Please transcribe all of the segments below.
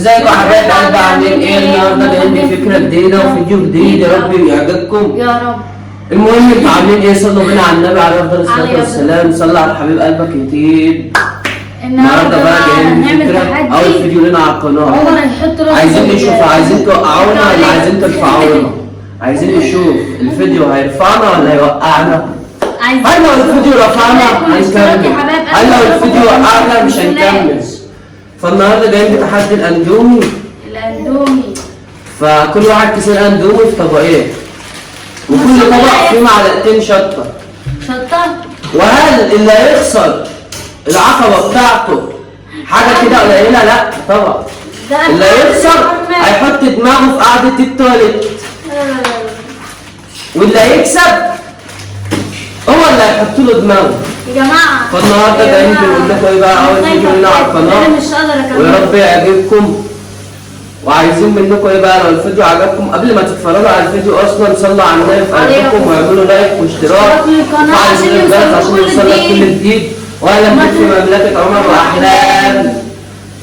ازيكم يا حبايب قلبي، عاملين ايه؟ النهارده جايين بفكره جديده وفيديو جديد، يا رب يعجبكم يا رب. المهم انتوا عاملين ايه؟ صلوا بينا على النبي عليه افضل الصلاه والسلام. صلى على حبيب قلبك يتيب. النهارده بقى جايين بفكره اول فيديو لنا على القناه. عايزين نشوف، عايزين توقعونا ولا عايزين ترفعونا؟ عايزين نشوف الفيديو هيرفعنا ولا هيوقعنا؟ هل لو الفيديو رفعنا هنكمل، هل لو الفيديو وقعنا مش هنكمل. فالنهارده جايين بتحدي الاندومي. فكل واحد كيسين اندومي في طبقين، وكل طبق فيه معلقتين شطه. وهل اللي هيخسر العقبه بتاعته حاجه كده قليله؟ لا طبعا. اللي هيخسر هيحط دماغه في قعده التواليت، واللي هيكسب هو اللي هيحط له دماغه يا جماعه. فالنهارده جايين بنقول لكم ايه بقى اول فيديو لنا على القناه، ويا رب يعجبكم. وعايزين منكم ايه بقى؟ لو الفيديو عجبكم قبل ما تتفرجوا على الفيديو اصلا صلوا على النبي في قلبكم واعملوا لايك واشتراك وفعلوا زر الجرس عشان يوصلك كل جديد. واهلا بك في مملكه عمر واحلام،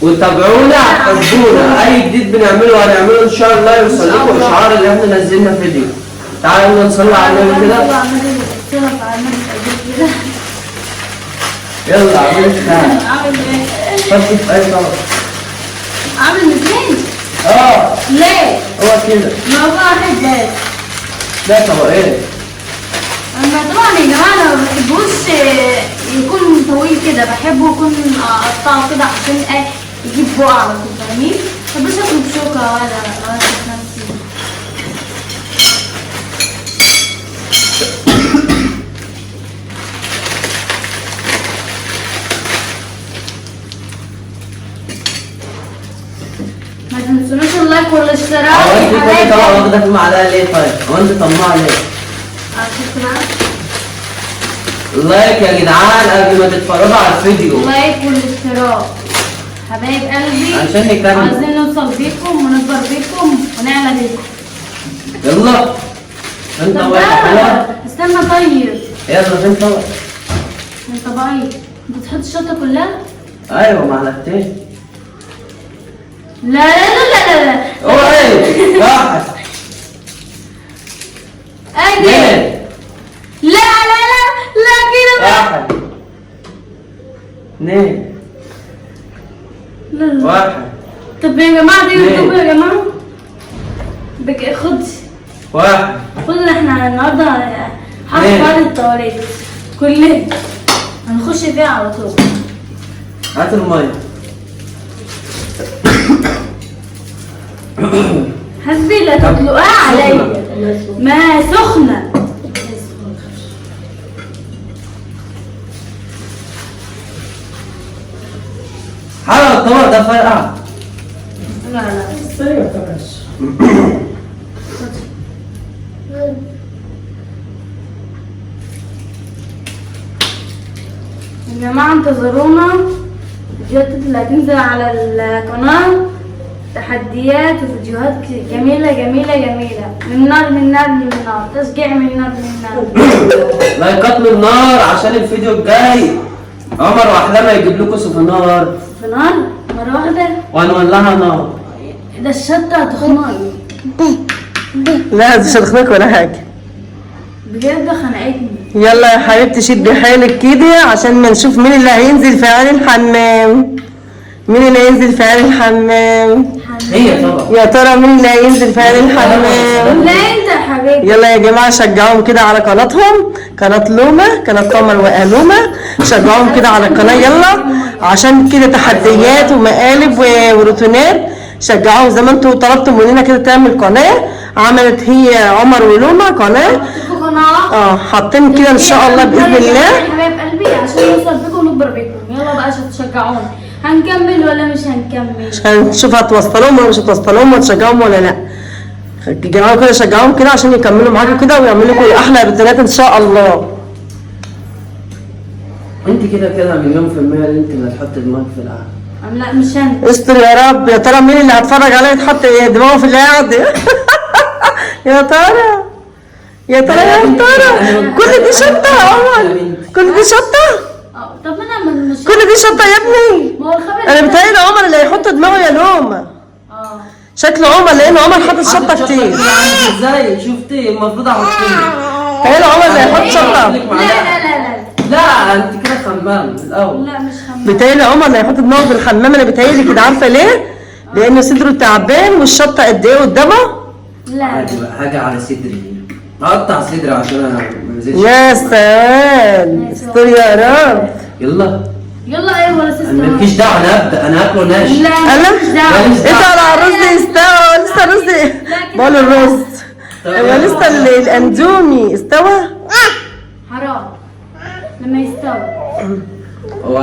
وتابعونا حبونا. اي جديد بنعمله هنعمله ان شاء الله يوصل لكم اشعار اللي احنا نزلنا فيديو. تعالوا نصلي على النبي كده. يلا اعمل الثاني. عامل ايه؟ حطي في اي طبق. عامل ازاي؟ ليه؟ هو كده. ما هو واحد بس. ده طبقين. اما طبعا يا جماعه انا ما بحبوش يكون طويل كده، بحبه يكون اقطعه كده عشان يجيب بقع على طول، فاهمين؟ ما بحبش اكل بشوكه ولا نفسي. ما تنسونوش اللايك والاشتراك هو انت كل طبق واخده في معلقه ليه طيب؟ هو انت طماعه ليه؟ شفت بقى؟ اللايك يا جدعان قبل ما تتفرجوا على الفيديو. اللايك والاشتراك حبايب قلبي عشان نكمل. عايزين نوصل بيكم ونكبر بيكم ونعلى بيكم. يلا انت طب واحد. استنى طيب. يلا فين طبق؟ انت طبيعي انت بتحط الشطه كلها؟ ايوه معلقتين. لا لا لا لا لا هو ايه؟ واحد. اجي. لا لا لا لا كده بقى. واحد. اثنين. لا لا. واحد. طب يا جماعه دي يوتيوب يا جماعه. خد. واحد. خد احنا النهارده حاطط بعض التواليت كلنا هنخش فيها على طول. هات الميه. حسبي لا تطلقها عليا. ما سخنه. حرق الطبق ده فرقع. لا لا ايوه خلاص. يا جماعه انتظرونا، الفيديوهات اللي هتنزل على القناه تحديات وفيديوهات جميله جميله جميله، من نار من نار من نار، تشجيع من نار من نار. لايكات من نار عشان الفيديو الجاي عمر واحلام هيجيب لكم سفنار. في نار مره واحده وهنولعها نار. ده الشطه هتخنقني. لا مش هتخنقك ولا حاجة. بجد خنقتني. يلا يا حبيبتي شدي حيلك كده عشان ما نشوف مين اللي هينزل في عين الحمام. مين اللي هينزل في عين الحمام؟ هي طبعا. يا ترى مين اللي هينزل في عين الحمام؟ لا انت يا حبيبي. يلا يا جماعة شجعوهم كده على قناتهم، قناة لومة، قناة قمر وألومة، شجعوهم كده على القناة يلا عشان كده تحديات ومقالب وروتينات. شجعوهم زي ما انتوا طلبتوا مننا كده تعمل قناة، عملت هي عمر ولومة قناة. حاطين كده ان شاء الله باذن الله. يا حبايب قلبي عشان نوصل بيكم ونكبر بيكم. يلا بقى تشجعونا. هنكمل ولا مش هنكمل؟ هنشوف هتوصلوهم ولا مش هتوصلوهم وتشجعوهم ولا لا. جماعه كده شجعوهم كده عشان يكملوا معاكم كده ويعملوا لكم احلى روتينات ان شاء الله. انت كده مليون في المية اللي انت اللي هتحط دماغك في القعدة. لا مش انا. استر يا رب. يا ترى مين اللي هتفرج عليا يتحط دماغه في القعده؟ يا ترى يا ترى يا ترى. كل دي شطه يا عمر، كل دي شطه. طب انا مش كل دي شطه يا ابني. ما هو الخبر انا بتهيألي عمر اللي هيحط دماغه يا لومه. شكل عمر لان عمر حاطط شطه كتير. ازاي شفتي المفروض احطيه. تخيل عمر اللي هيحط شطه. لا لا لا لا لا انت كده خمام الاول. لا مش خمام. بيتهيألي عمر اللي هيحط دماغه في الحمام. انا بيتهيألي كده، عارفه ليه؟ لانه صدره تعبان والشطه قد ايه قدامه. لا عادي بقى، حاجه على صدري، هقطع صدري عشان انا ما نزلش. يا سلام، استر يا رب. يلا يلا ايه ولا سيستم. مالكيش دعوه، انا هبدا، انا هاكله ناشف. لا مش دعوة. انت على الرز استوى لسه الرز. بقول الرز هو لسه الاندومي استوى. حرام لما يستوي. هو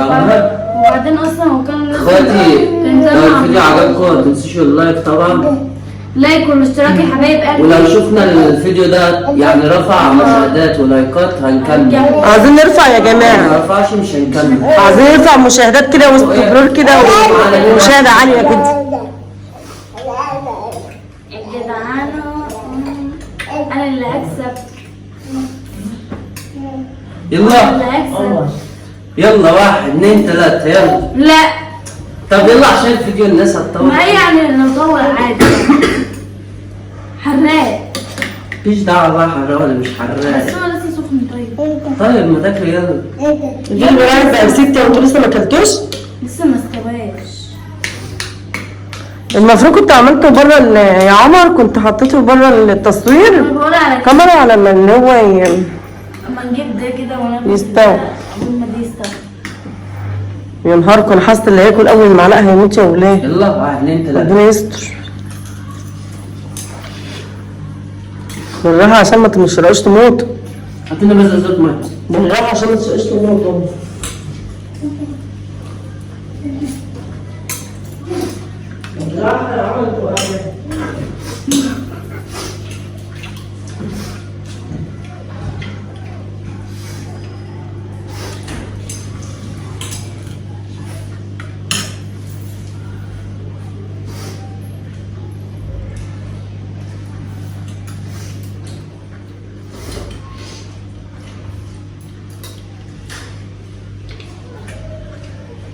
وبعدين اصلا هو كان لسه اخواتي كان لو زمان الفيديو عجبكم ما تنسوش اللايك طبعا، لايك والاشتراك يا حبايب قلبي. ولو شفنا الفيديو ده يعني رفع مشاهدات ولايكات هنكمل، عايزين نرفع يا جماعه، ما رفعش مش هنكمل. عايزين نرفع مشاهدات كده واستمرار كده ومشاهده عاليه كده. الجدعانة انا اللي هكسب. يلا اللي هكسب. يلا 1 2 3 يلا. لا طب يلا عشان الفيديو الناس هتطول. ما هي يعني نطول عادي. حراق مفيش دعوه بقى حراق ولا مش بس حراق. هو لسه سخن. طيب طيب ما تاكل يلا. جيب الواحد بقى ستة وانتوا لسه ما اكلتوش. لسه ما استواش. المفروض كنت عملته بره يا عمر، كنت حطيته بره التصوير انا بقول على كاميرا على ما اللي هو اما نجيب ده كده ونعمل يستوي. اول ما دي يستوي. يا نهاركم، انا حاسه اللي هياكل اول معلقه هيموت يا ولاد. يلا 1 2 3. ربنا يستر. بالراحه عشان ما تنشرقوش تموتوا. حط لنا بس ازازه ميه. بالراحه عشان ما تنشرقوش تموتوا. بالراحه يا عمر انتوا قاعدين.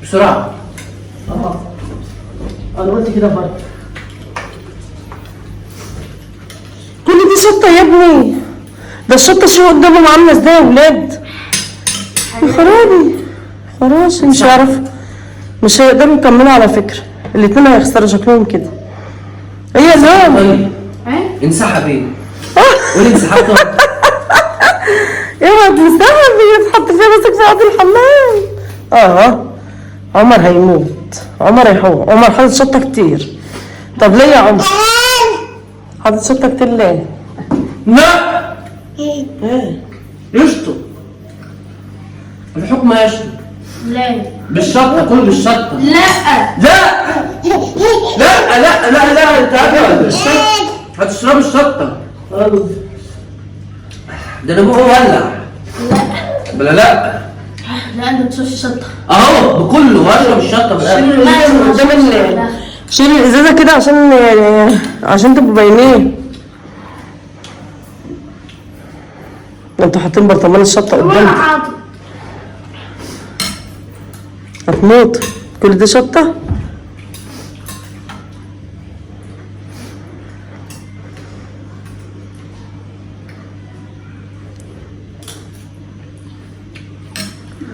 بسرعه. انا قلت كده برضه. كل دي شطه يا ابني، ده الشطه شو قدامهم عامله ازاي يا ولاد. يا خرابي خلاص مش هيعرف، مش هيقدروا يكملوا على فكره، الاتنين هيخسروا شكلهم كده. هي نعم. طيب ايه انسحبي. قولي انسحبت. اوعى تنسحب، يتحط فيها مسك في قاعة الحمام. عمر هيموت، عمر هيحوق. عمر حاطط شطه كتير. طب ليه يا عمر حاطط شطه كتير ليه؟ لا ايه يشطب، الحكم يشطب ليه؟ بالشطه، كله بالشطه. لا لا لا لا لا لا انت هتاكل هتشرب الشطه. ده انا بقى ولع. بلا لا لا انت بتشوفش شطه. اهو بكله واشرب الشطه بالاخر. قدام شيل الازازه كده عشان تبقوا باينين. انتوا حاطين برطمان الشطه قدامك هتموت. كل دي شطه.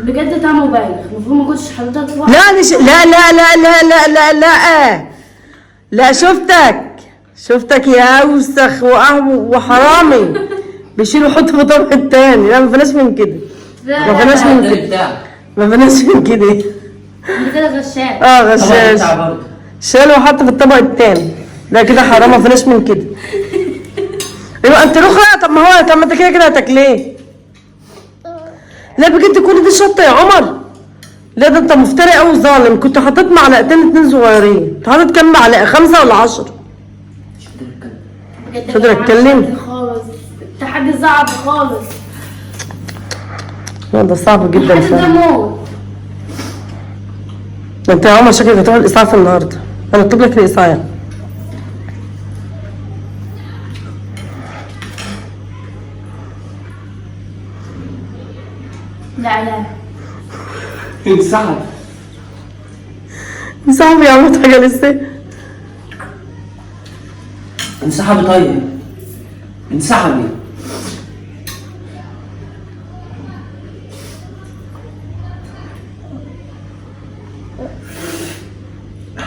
بجد طعمه بايخ، المفروض ما كنتش حضرتك في لا لا لا لا لا لا لا لا لا شفتك يا اوسخ وحرامي. بيشيلوا يحطوا في طبق التاني. لا ما فيناش من كده، ما فيناش من كده، ما فيناش من كده. انت كده غشاش. غشاش. شالوا وحط في الطبق التاني. لا كده حرام، ما فيناش من كده. يبقى انت رخرة. طب ما انت كده هتاكليه. لا بجد كل دي شطه يا عمر. لا ده انت مفتري قوي ظالم. كنت حطيت معلقتين 2 صغيرين. انت حاطط كام معلقه؟ 5 ولا 10؟ بجد مش قادرة اتكلم خالص. التحدي صعب خالص. لا ده صعب جدا التحدي ده فعلا. موت. ده انت يا عمر شكلك هتروح الاسعاف النهارده. انا اكتب لك الاسعاف. لا انسحب. صاحبي عملت حاجه لسه. انسحبي طيب، انسحبي.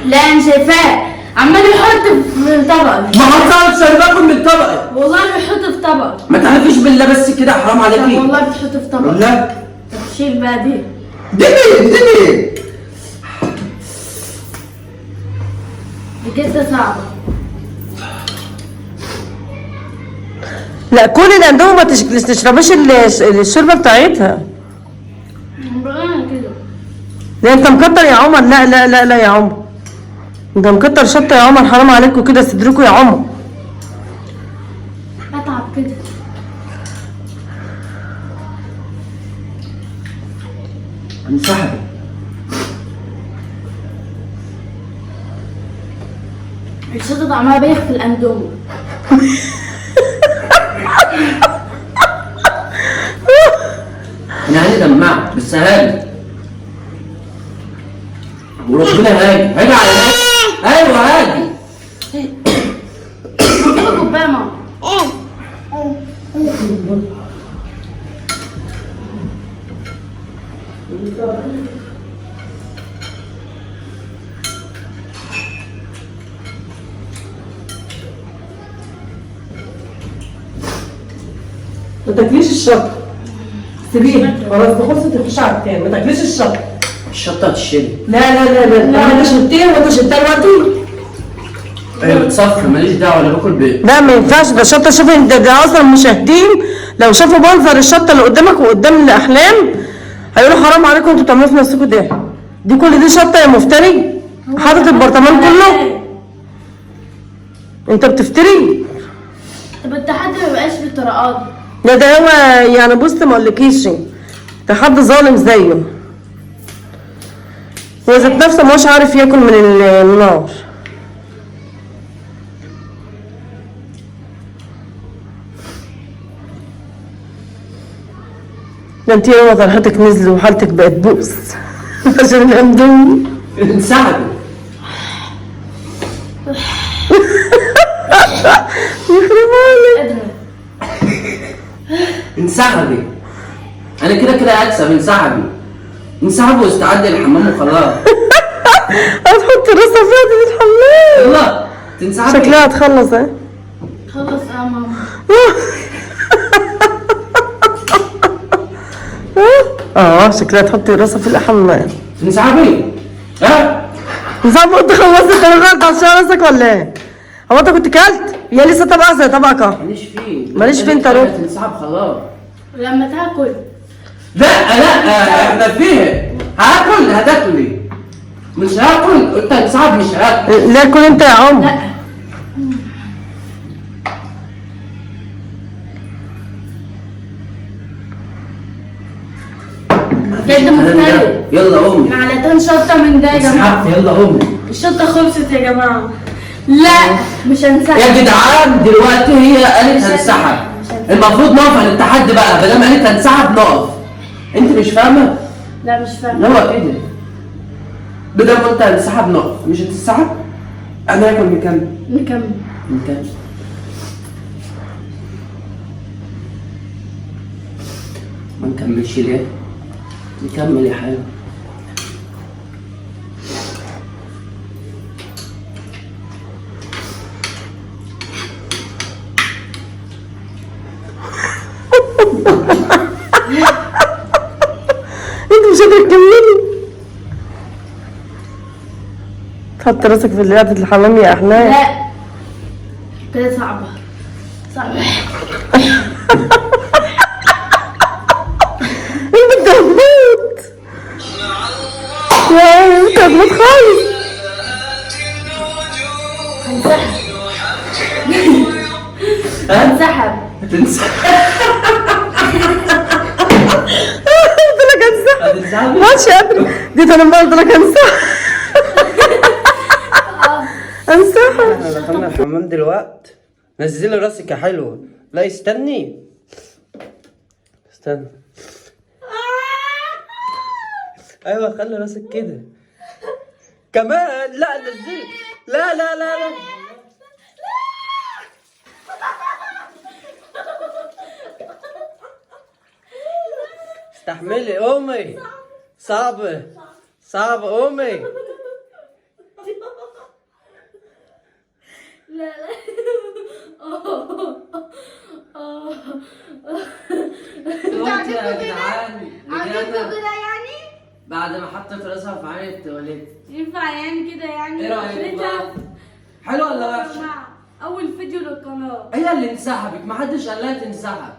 لا انا شايفاه عمال يحط في طبق. ما حصلش، انا باكل من طبقي. والله بيحط في طبق. ما تعرفيش بالله بس كده، حرام طب عليكي. والله بتحط في طبق. والله طب شيل بقى دي. دي كده صعبة. لا كل الاندومي ما تشربيش الشوربه بتاعتها. بقى كده. لا انت مكتر يا عمر، لا لا لا لا يا عمر، انت مكتر شطه يا عمر، حرام عليكم كده صدركوا يا عمر. اتعب كده. انسحبي. الشطة طعمها بايخ في الاندومي. انا عندي دمعت بس هاجي، وربنا هاجي على نفسي. ايوه هاجي. كوباية ماما. ما تاكليش الشطه، سيبيها خلاص، تخلصي تخش على التاني، ما تاكليش الشطه. الشطه تشيلي. لا لا لا لا انت شلتيها وانت شلتها دلوقتي. هي بتصفي، ماليش دعوه، انا باكل لا ما ينفعش، ده الشطه، شوفي انت ده اصلا مشاهدين لو شافوا منظر الشطه اللي قدامك وقدام الاحلام هيقولوا حرام عليكم انتوا بتعملوا في نفسكم ده. دي كل دي شطه يا مفتري، حاطط البرطمان كله. انت بتفتري. طب التحدي ما بقاش بالطرقات. ده هو يعني بص ما اقولكيش، ده حد ظالم زيه، هو ذات نفسه مش عارف ياكل من النار. ده انتي يوم طرحتك نزل وحالتك بقت بؤس عشان الاندومي. انسحبي. يخرب عليك. انسحبي. انا كده هكسب. انسحبي واستعدي للحمام وخلاص. هتحط راسها فيها دي الحمام. يلا تنسحبي. شكلها هتخلص اهي. خلص يا ماما. شكلها تحطي راسها في الحمام. تنسحبي. ها؟ نظام انت خلصت الغلط عشان راسك ولا ايه؟ هو انت كنت كلت؟ يا لسه طبقه زي طبقك اهو. ماليش فيه انت روح. تنسحب خلاص. لما تاكل. لا احنا فيه. هتاكلي. مش هاكل، انت انسحب مش هاكل. لا كل انت يا عم. لا. بجد مختلف. يلا قومي. معلقتين شطة من ده يا جماعة. انسحبت، يلا قومي. الشطة خلصت يا جماعة. لا مش هنسحب. يا جدعان دلوقتي هي قالت هنسحب، المفروض نقف على التحدي بقى، بدل ما قالت هنسحب نقف. انت مش فاهمه؟ لا مش فاهمة. هو كده، بدل ما قلت هنسحب نقف. مش هتسحب؟ انا هاكل نكمل. نكمل. ما نكملش ليه؟ نكمل يا حبيبي. انت مش قادر تكملي. تحط راسك في قعدة الحمام يا احلام. لا كده صعبة. انت هتموت يا انت هتموت خالص. هنسحب. هتنسحب. قلت لك انسحب. ماشي قادرة. دي انا قلت لك انسحب. انسحب. احنا دخلنا الحمام دلوقتي. نزلي راسك يا حلوه. لا استني. ايوه خلي راسك كده. كمان لا نزلي. لا استحملي قومي. صعبة صعبة قومي. لا لا. دلوقتي يا جدعان عملتوا رجعنا كده يعني؟ بعد ما حطت راسها في عين التواليت. ينفع يعني كده يعني؟ ايه رأيك رجع. بقى؟ حلوة ولا وحشة؟ اول فيديو للقناه. هي اللي انسحبت، محدش قال لها تنسحب.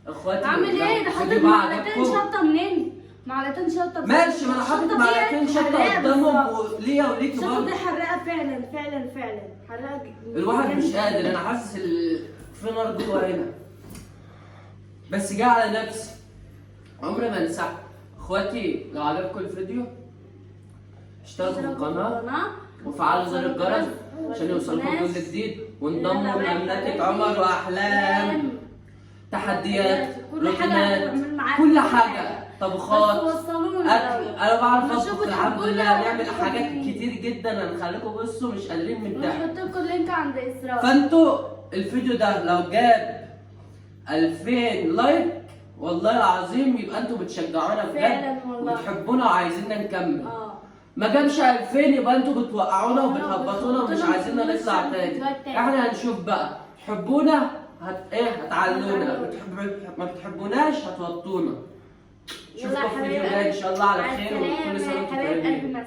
اخواتي عامل ايه ده؟ حاطط الفيديو بقى معلقتين عجبكم؟ شطه منين؟ معلقتين شطه ماشي، ما انا حاطط معلقتين شطه قدامهم وليا وليكي الشطه برضه. دي حراقه فعلا فعلا فعلا حراقه. الواحد مش قادر، انا حاسس في نار جوه هنا، بس جه على نفسي، عمري ما انسحب. اخواتي لو عجبكم الفيديو اشتركوا في القناه وفعلوا زر الجرس عشان يوصلكم كل جديد، وانضموا لمملكة عمر واحلام. تحديات، روتينات، كل حاجه، طبخات، اكل. انا بعرف اطبخ الحمد لله، هنعمل حاجات كتير جدا هنخليكم بصوا مش قادرين من الضحك. هحط لكم اللينك عند اسراء. فانتوا الفيديو ده لو جاب 2000 لايك والله العظيم يبقى انتوا بتشجعونا فعلا بجد والله. وبتحبونا وعايزيننا نكمل. ما جابش 2000 يبقى انتوا بتوقعونا وبتهبطونا ومش عايزيننا نطلع تاني. احنا هنشوف بقى، تحبونا هتعلونا، ما بتحبوناش هتوطونا. اشوفكم في فيديو جاي ان شاء الله على خير، وكل سنه وانتم طيبين.